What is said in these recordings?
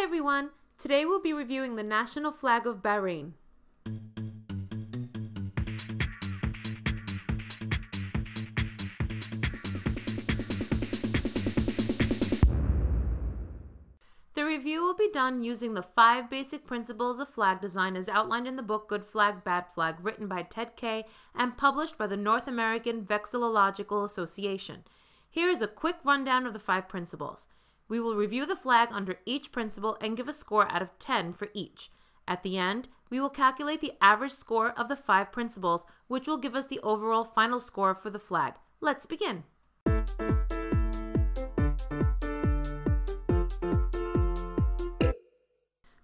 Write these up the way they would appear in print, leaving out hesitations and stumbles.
everyone! Today we'll be reviewing the National Flag of Bahrain. The review will be done using the 5 basic principles of flag design as outlined in the book Good Flag, Bad Flag, written by Ted Kay and published by the North American Vexillological Association. Here is a quick rundown of the 5 principles. We will review the flag under each principle and give a score out of 10 for each. At the end, we will calculate the average score of the 5 principles, which will give us the overall final score for the flag. Let's begin.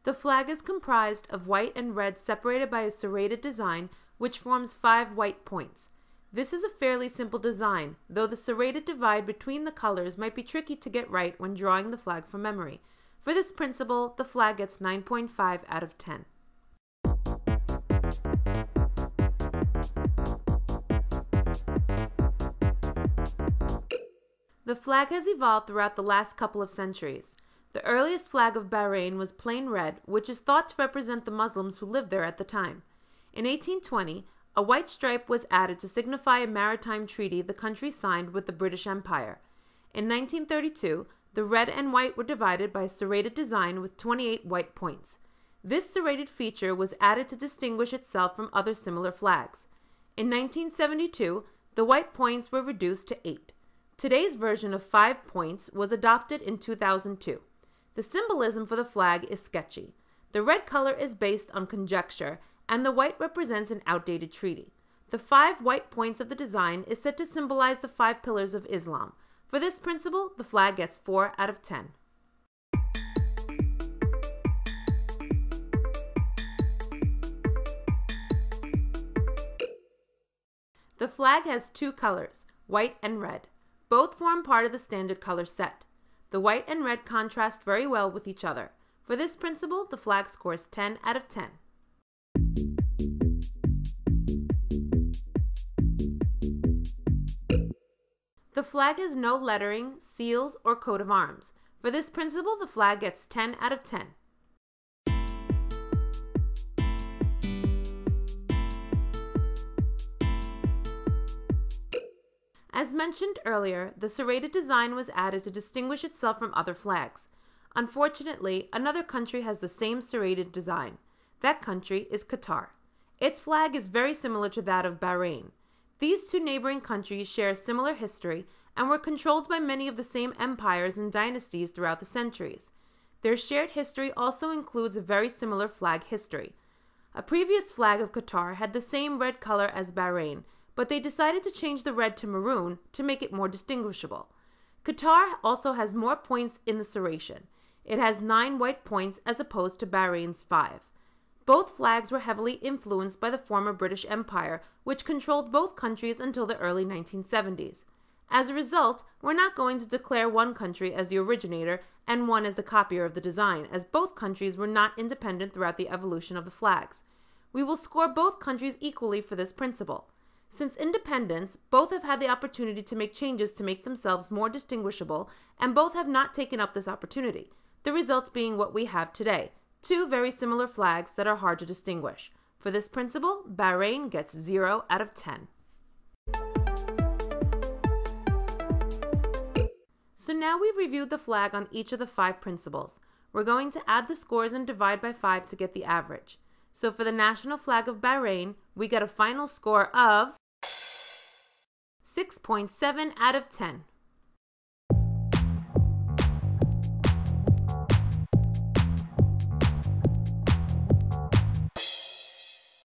The flag is comprised of white and red separated by a serrated design, which forms 5 white points. This is a fairly simple design, though the serrated divide between the colors might be tricky to get right when drawing the flag from memory. For this principle, the flag gets 9.5 out of 10. The flag has evolved throughout the last couple of centuries. The earliest flag of Bahrain was plain red, which is thought to represent the Muslims who lived there at the time. In 1820, a white stripe was added to signify a maritime treaty the country signed with the British Empire. In 1932, the red and white were divided by a serrated design with 28 white points. This serrated feature was added to distinguish itself from other similar flags. In 1972, the white points were reduced to 8. Today's version of 5 points was adopted in 2002. The symbolism for the flag is sketchy. The red color is based on conjecture, and the white represents an outdated treaty. The 5 white points of the design is said to symbolize the 5 pillars of Islam. For this principle, the flag gets 4 out of 10. The flag has 2 colors, white and red. Both form part of the standard color set. The white and red contrast very well with each other. For this principle, the flag scores 10 out of 10. The flag has no lettering, seals, or coat of arms. For this principle, the flag gets 10 out of 10. As mentioned earlier, the serrated design was added to distinguish itself from other flags. Unfortunately, another country has the same serrated design. That country is Qatar. Its flag is very similar to that of Bahrain. These 2 neighboring countries share a similar history and were controlled by many of the same empires and dynasties throughout the centuries. Their shared history also includes a very similar flag history. A previous flag of Qatar had the same red color as Bahrain, but they decided to change the red to maroon to make it more distinguishable. Qatar also has more points in the Serration. It has 9 white points as opposed to Bahrain's 5. Both flags were heavily influenced by the former British Empire, which controlled both countries until the early 1970s. As a result, we're not going to declare one country as the originator and one as the copier of the design, as both countries were not independent throughout the evolution of the flags. We will score both countries equally for this principle. Since independence, both have had the opportunity to make changes to make themselves more distinguishable, and both have not taken up this opportunity, the result being what we have today, 2 very similar flags that are hard to distinguish. For this principle, Bahrain gets 0 out of 10. So now we've reviewed the flag on each of the 5 principles. We're going to add the scores and divide by 5 to get the average. So for the National Flag of Bahrain, we get a final score of 6.7 out of 10.